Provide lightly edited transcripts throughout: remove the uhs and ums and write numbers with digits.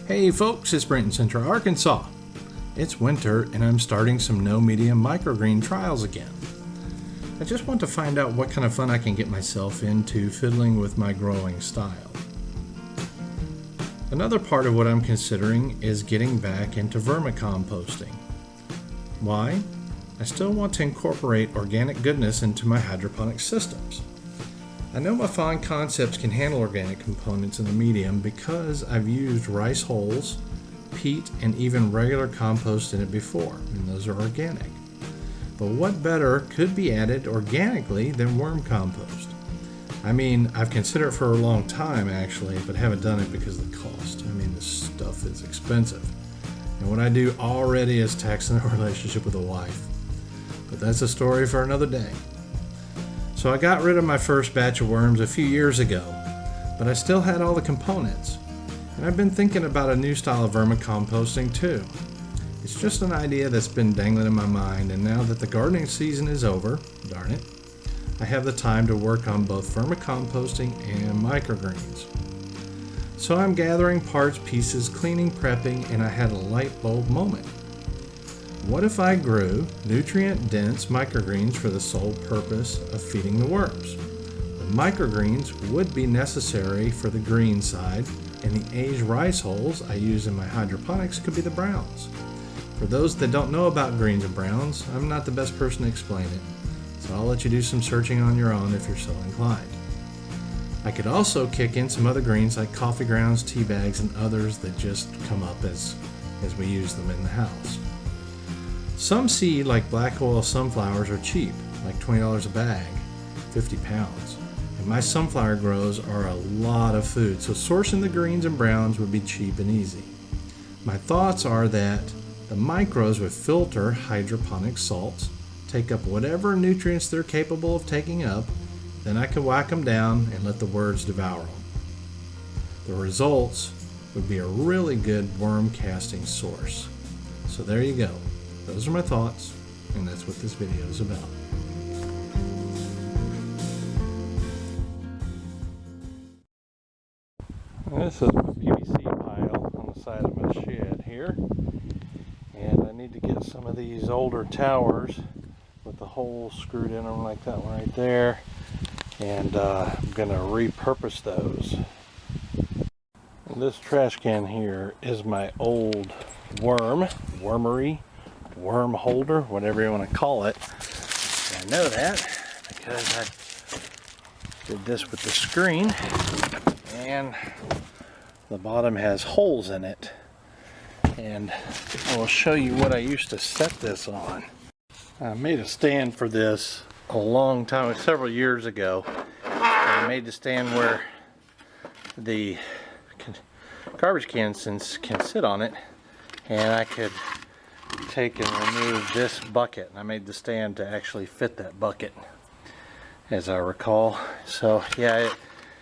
Hey folks, it's Brent in Central Arkansas. It's winter and I'm starting some no-medium microgreen trials again. I just want to find out what kind of fun I can get myself into fiddling with my growing style. Another part of what I'm considering is getting back into vermicomposting. Why? I still want to incorporate organic goodness into my hydroponic systems. I know my fine concepts can handle organic components in the medium because I've used rice hulls, peat, and even regular compost in it before, and those are organic. But what better could be added organically than worm compost? I mean, I've considered it for a long time actually, but haven't done it because of the cost. I mean, this stuff is expensive. And what I do already is taxing a relationship with a wife. But that's a story for another day. So I got rid of my first batch of worms a few years ago, but I still had all the components. And I've been thinking about a new style of vermicomposting too. It's just an idea that's been dangling in my mind, and now that the gardening season is over, darn it, I have the time to work on both vermicomposting and microgreens. So I'm gathering parts, pieces, cleaning, prepping, and I had a light bulb moment. What if I grew nutrient-dense microgreens for the sole purpose of feeding the worms? The microgreens would be necessary for the green side, and the aged rice hulls I use in my hydroponics could be the browns. For those that don't know about greens and browns, I'm not the best person to explain it, so I'll let you do some searching on your own if you're so inclined. I could also kick in some other greens like coffee grounds, tea bags, and others that just come up as we use them in the house. Some seed like black oil sunflowers are cheap, like $20 a bag, 50 pounds. And my sunflower grows are a lot of food, so sourcing the greens and browns would be cheap and easy. My thoughts are that the micros would filter hydroponic salts, take up whatever nutrients they're capable of taking up, then I could whack them down and let the worms devour them. The results would be a really good worm casting source. So there you go. Those are my thoughts, and that's what this video is about. This is my PVC pile on the side of my shed here, and I need to get some of these older towers with the holes screwed in them like that one right there, and I'm going to repurpose those. And this trash can here is my old wormery, worm holder, whatever you want to call it. I know that because I did this with the screen, and the bottom has holes in it, and I will show you what I used to set this on. I made a stand for this a long time, several years ago. I made the stand where the garbage cans can sit on it, and I could take and remove this bucket, and I made the stand to actually fit that bucket, as I recall. So yeah,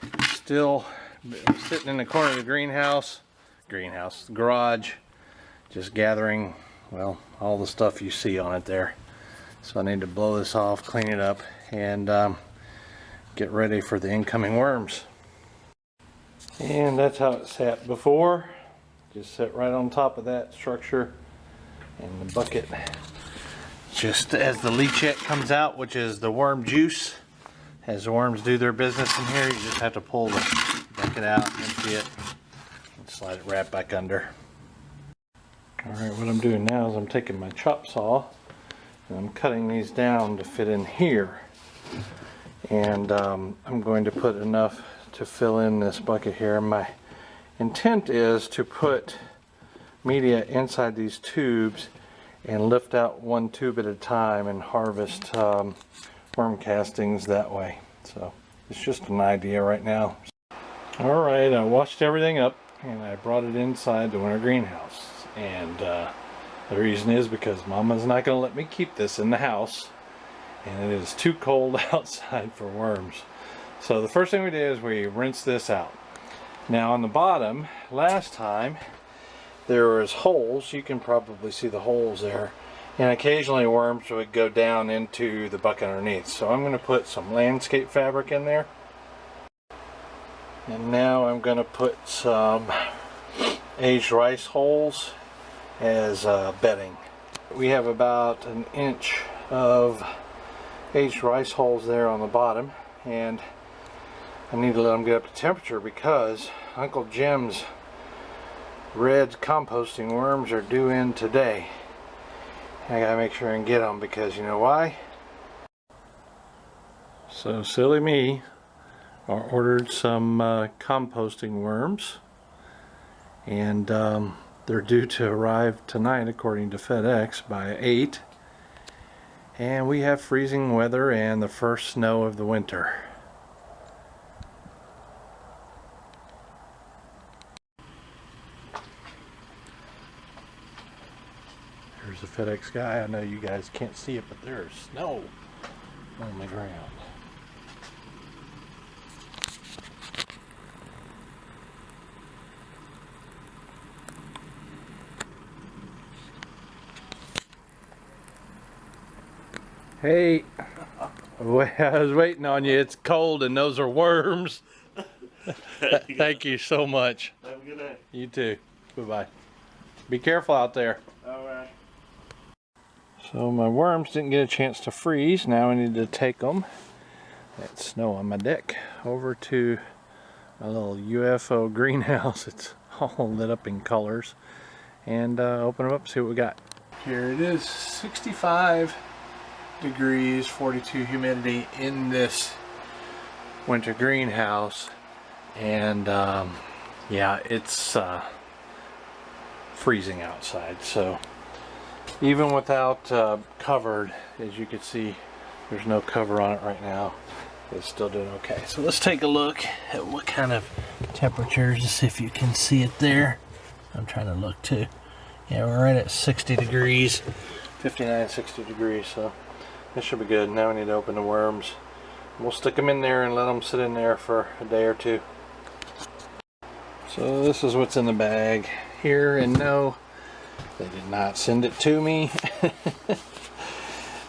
it's still sitting in the corner of the garage, just gathering, well, all the stuff you see on it there. So I need to blow this off, clean it up, and get ready for the incoming worms. And that's how it sat before. Just sit right on top of that structure, and the bucket, just as the leachette comes out, which is the worm juice, as the worms do their business in here, you just have to pull the bucket out, empty it, and slide it right back under. Alright, what I'm doing now is I'm taking my chop saw and I'm cutting these down to fit in here, and I'm going to put enough to fill in this bucket here. My intent is to put media inside these tubes and lift out one tube at a time and harvest worm castings that way. So it's just an idea right now. Alright, I washed everything up and I brought it inside the winter greenhouse, and the reason is because Mama's not going to let me keep this in the house, and it is too cold outside for worms. So the first thing we did is we rinsed this out. Now on the bottom, last time, there was holes. You can probably see the holes there. And occasionally worms would go down into the bucket underneath. So I'm going to put some landscape fabric in there. And now I'm going to put some aged rice hulls as bedding. We have about an inch of aged rice hulls there on the bottom, and I need to let them get up to temperature because Uncle Jim's red composting worms are due in today. I gotta make sure and get them because you know why? So silly me, I ordered some composting worms, and they're due to arrive tonight according to FedEx by 8, and we have freezing weather and the first snow of the winter. There's the FedEx guy. I know you guys can't see it, but there's snow on the ground. Hey, I was waiting on you. It's cold and those are worms. Thank you so much. Have a good day. You too. Bye-bye. Be careful out there. Alright. So my worms didn't get a chance to freeze. Now I need to take them, that snow on my deck, over to my little UFO greenhouse. It's all lit up in colors. And open them up and see what we got. Here it is, 65 degrees, 42 humidity in this winter greenhouse. And yeah, it's freezing outside. So even without covered, as you can see, there's no cover on it right now. It's still doing okay. So let's take a look at what kind of temperatures, to see if you can see it there. I'm trying to look too. Yeah, we're right at 60 degrees, 59, 60 degrees. So this should be good. Now we need to open the worms. We'll stick them in there and let them sit in there for a day or two. So this is what's in the bag here, and no, they did not send it to me.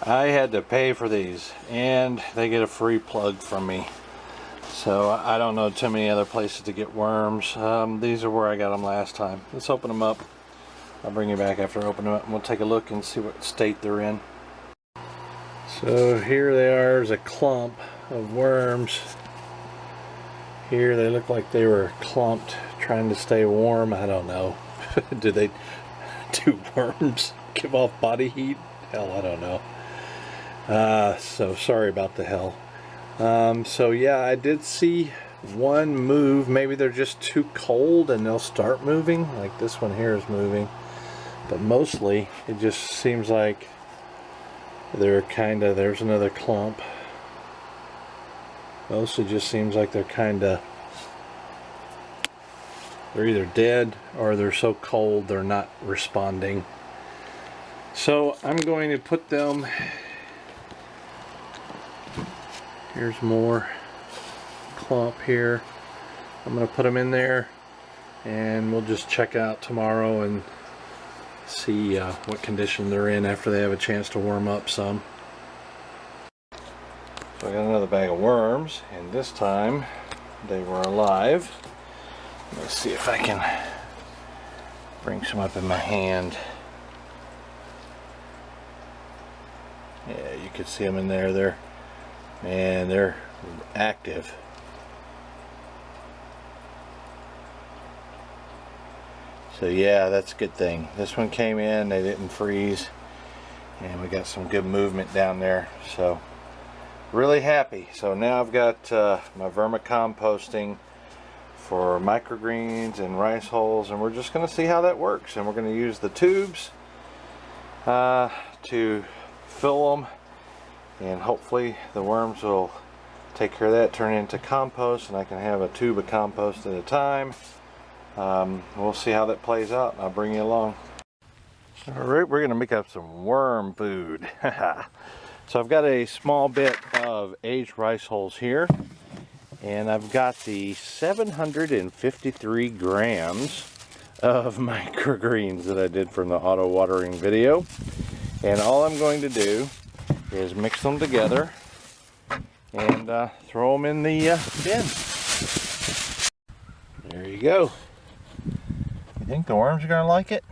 I had to pay for these, and they get a free plug from me. So I don't know too many other places to get worms. These are where I got them last time. Let's open them up. I'll bring you back after I open them up, and we'll take a look and see what state they're in. So here they are. There's a clump of worms. Here they look like they were clumped trying to stay warm. I don't know. Do worms give off body heat? Hell, I don't know. So sorry about the hell. So yeah, I did see one move. Maybe they're just too cold and they'll start moving. Like this one here is moving. But mostly it just seems like they're kind of, there's another clump. Mostly just seems like they're kind of, they're either dead or they're so cold they're not responding. So I'm going to put them, here's more clump here. I'm going to put them in there and we'll just check out tomorrow and see what condition they're in after they have a chance to warm up some. So I got another bag of worms, and this time they were alive. Let me see if I can bring some up in my hand. Yeah, you can see them in there. They're active. So yeah, that's a good thing. This one came in, they didn't freeze, and we got some good movement down there. So really happy. So now I've got my vermicomposting for microgreens and rice hulls, and we're just going to see how that works. And we're going to use the tubes to fill them, and hopefully the worms will take care of that, turn it into compost, and I can have a tube of compost at a time. We'll see how that plays out. I'll bring you along. Alright, we're going to make up some worm food. So I've got a small bit of aged rice hulls here, And I've got the 753 grams of microgreens that I did from the auto watering video. And all I'm going to do is mix them together and throw them in the bin. There you go. You think the worms are going to like it?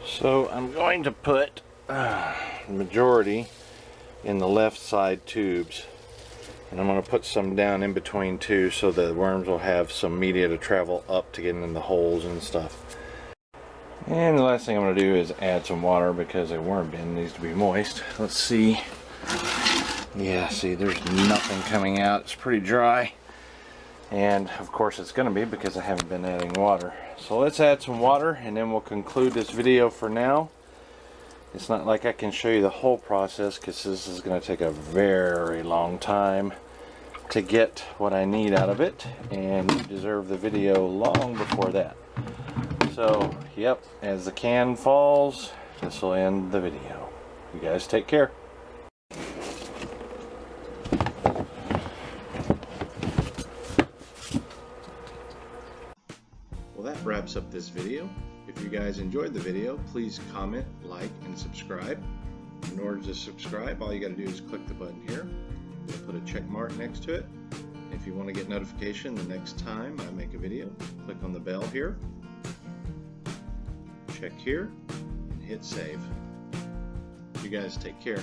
So I'm going to put the majority in the left side tubes, and I'm going to put some down in between too, so the worms will have some media to travel up to get in the holes and stuff. And the last thing I'm going to do is add some water because a worm bin needs to be moist. Let's see. Yeah, see, there's nothing coming out. It's pretty dry. And of course it's going to be because I haven't been adding water. So let's add some water and then we'll conclude this video for now. It's not like I can show you the whole process because this is going to take a very long time to get what I need out of it, and you deserve the video long before that. So yep, as the can falls, this will end the video. You guys take care. Well, that wraps up this video. If you guys enjoyed the video, please comment, like, and subscribe. In order to subscribe, all you got to do is click the button here. We'll put a check mark next to it. If you want to get notification the next time I make a video, click on the bell here, check here, and hit save. You guys take care.